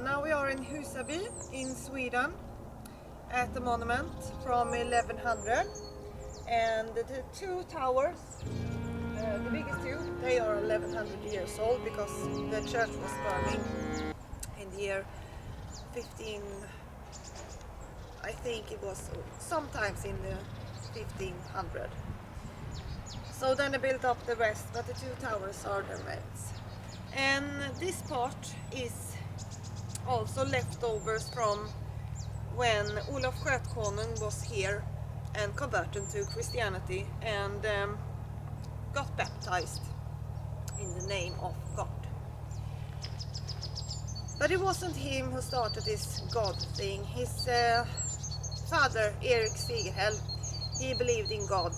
Now we are in Husaby in Sweden at the monument from 1100, and the two towers, the biggest two, they are 1100 years old because the church was burning in the year 15, I think it was sometimes in the 1500. So then they built up the rest, but the two towers are the reds. And this part is also leftovers from when Olof Skötkonung was here and converted to Christianity and got baptized in the name of God. But it wasn't him who started this God thing. His father, Erik Segersäll, he believed in God,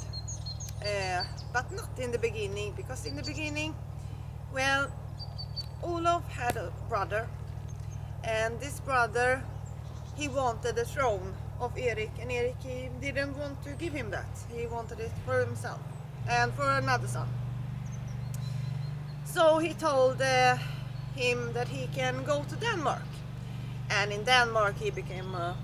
but not in the beginning, because in the beginning, well, Olof had a brother, and this brother, he wanted the throne of Erik, and Erik, he didn't want to give him that. He wanted it for himself and for another son. So he told him that he can go to Denmark, and in Denmark he became a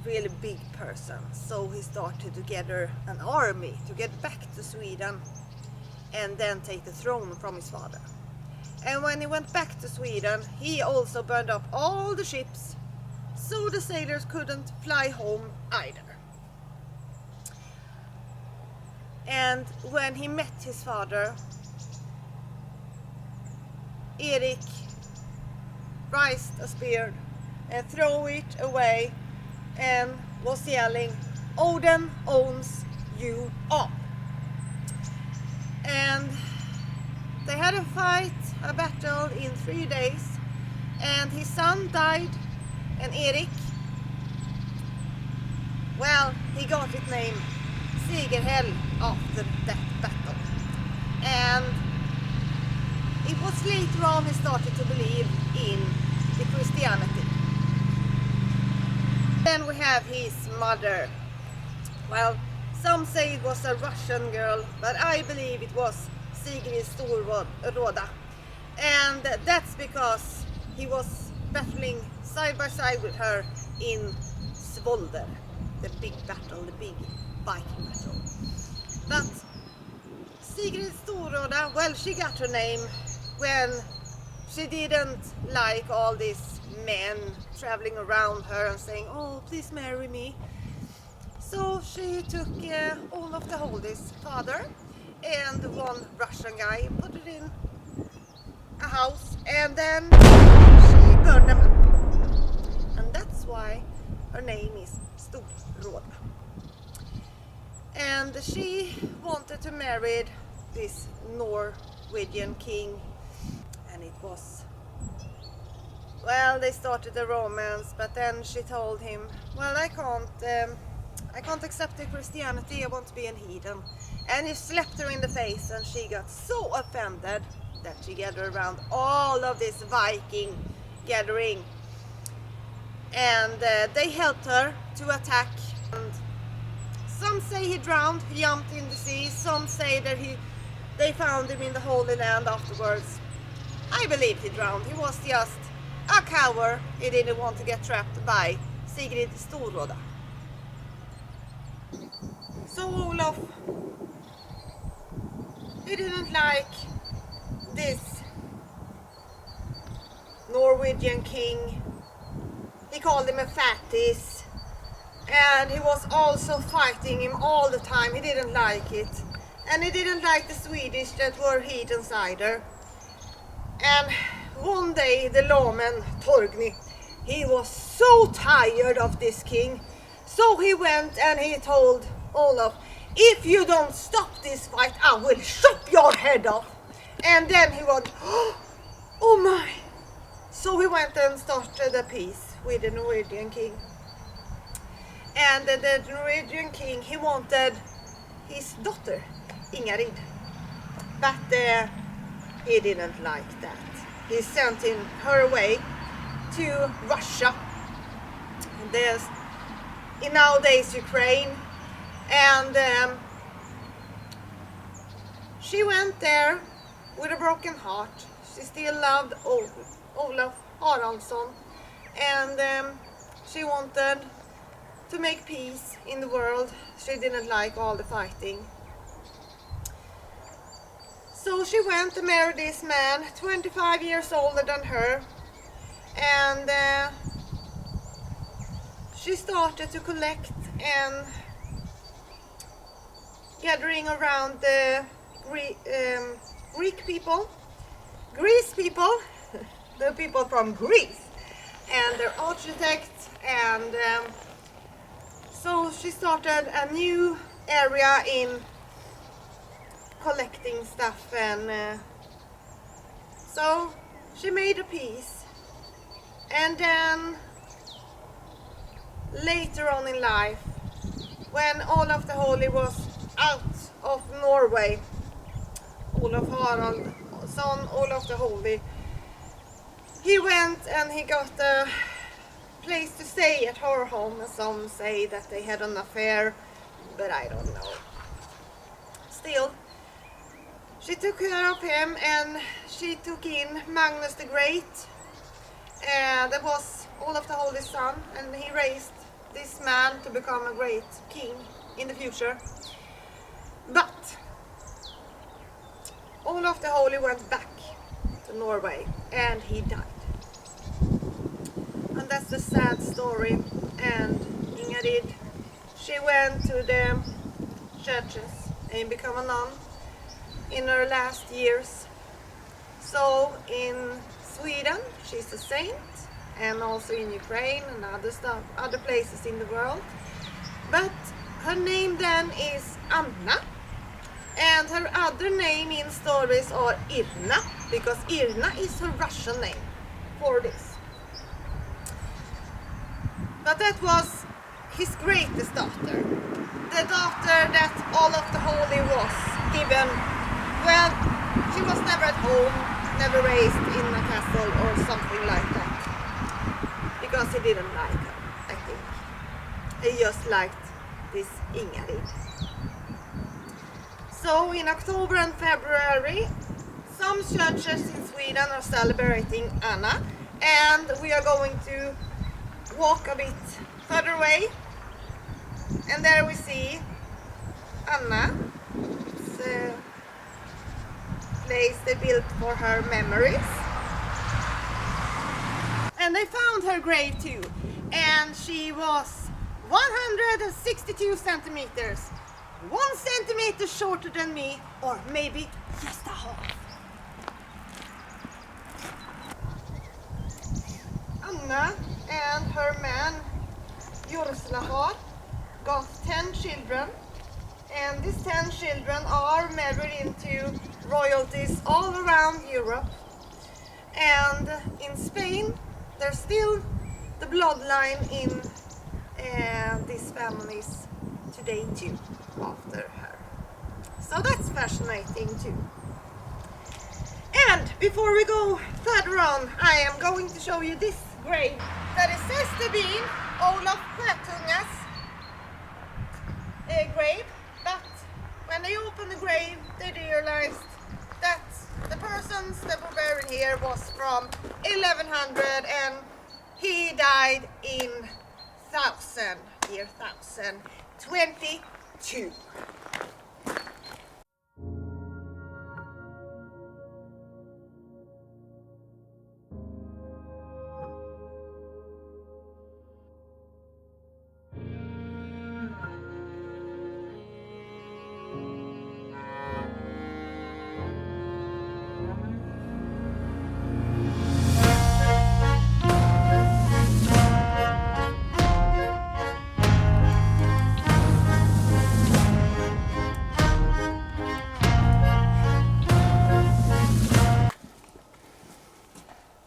really big person. So he started to gather an army to get back to Sweden and then take the throne from his father. And when he went back to Sweden, he also burned up all the ships, so the sailors couldn't fly home either. And when he met his father, Erik raised a spear and threw it away and was yelling, "Odin owns you all." And they had a fight, a battle in 3 days, and his son died, and Erik, well, he got his name Segersäll after that battle. And it was later on he started to believe in the Christianity. Then we have his mother. Well, some say it was a Russian girl, but I believe it was Sigrid Storråda. And that's because he was battling side by side with her in Svolder, the big battle, the big Viking battle. But Sigrid Storråda, well, she got her name when she didn't like all these men traveling around her and saying, "Oh, please marry me." So she took Olav the Holys' father and one Russian guy, put it in a house, and then she burned them up. And that's why her name is Storråda. And she wanted to marry this Norwegian king, and it was, well, they started a romance, but then she told him, "Well, I can't accept the Christianity, I want to be a heathen." And he slapped her in the face, and she got so offended that she gathered around all of this Viking gathering, and they helped her to attack. And some say he drowned, he jumped in the sea. Some say that they found him in the Holy Land afterwards. I believe he drowned. He was just a coward. He didn't want to get trapped by Sigrid Storråda. So Olof, he didn't like this Norwegian king. He called him a fattis, and he was also fighting him all the time. He didn't like it, and he didn't like the Swedish that were heathens either. And one day the lawman Torgny, he was so tired of this king, so he went and he told Olof, "If you don't stop this fight, I will chop your head off." And then he went, "Oh my." So he went and started a peace with the Norwegian king. And the Norwegian king, he wanted his daughter, Ingrid. But he didn't like that. He sent her away to Russia. There's in nowadays Ukraine. And she went there with a broken heart. She still loved Olaf Haraldsson, and she wanted to make peace in the world. She didn't like all the fighting. So she went to marry this man, 25 years older than her, and she started to collect and gathering around the Greek people, Greece people, the people from Greece, and their architects, and so she started a new area in collecting stuff, and so she made a peace. And then later on in life, when Olav the Holy was out of Norway, Olaf Haraldsson, Olav the Holy, he went and he got a place to stay at her home. Some say that they had an affair, but I don't know. Still, she took care of him, and she took in Magnus the Great. That was Olaf the Holy's son, and he raised this man to become a great king in the future. But Olaf the Holy went back to Norway, and he died. And that's the sad story. And Ingrid, she went to the churches and became a nun in her last years. So in Sweden she's a saint, and also in Ukraine and other places in the world. But her name then is Anna, and her other name in stories are Irna, because Irna is her Russian name for this. But that was his greatest daughter, the daughter that Olaf the Holy was given. Well, she was never at home, never raised in a castle or something like that, because he didn't like her, I think. He just liked this Ingrid. So in October and February, some churches in Sweden are celebrating Anna, and we are going to walk a bit further away, and there we see Anna. It's a place they built for her memories, and they found her grave too, and she was 162 centimeters, 1 centimeter shorter than me, or maybe just a half. Anna and her man Jorslahar got 10 children, and these 10 children are married into royalties all around Europe. And in Spain there's still the bloodline in these families today too, after her. So that's fascinating too. And before we go further on, I am going to show you this grave that is says to be Olof Skötkonung's grave, but when they opened the grave they realized that the persons that were buried here was from 1100, and he died in 1022.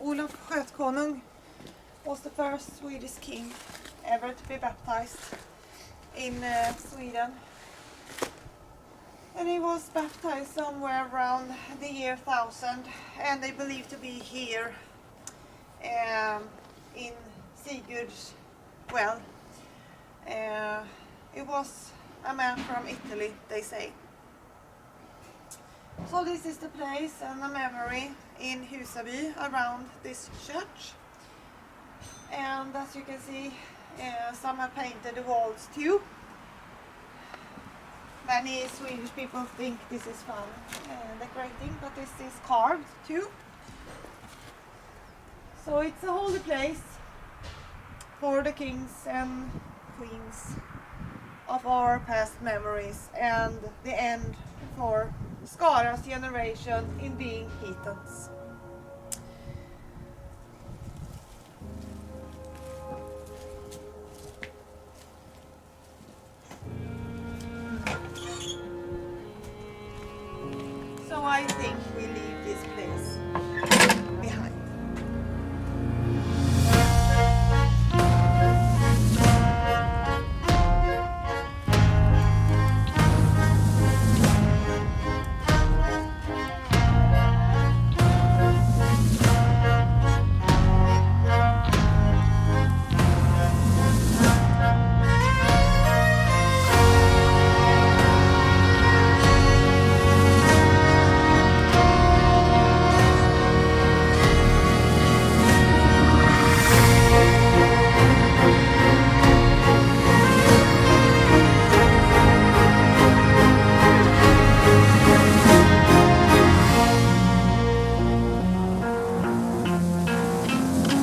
Olof Skötkonung was the first Swedish king ever to be baptized in Sweden. And he was baptized somewhere around the year 1000, and they believe to be here in Sigurd's well. It was a man from Italy, they say. So this is the place and the memory in Husaby around this church. And as you can see, some have painted the walls too. Many Swedish people think this is fun decorating, but this is carved too. So it's a holy place for the kings and queens of our past memories, and the end for Skara's generation in being heathens.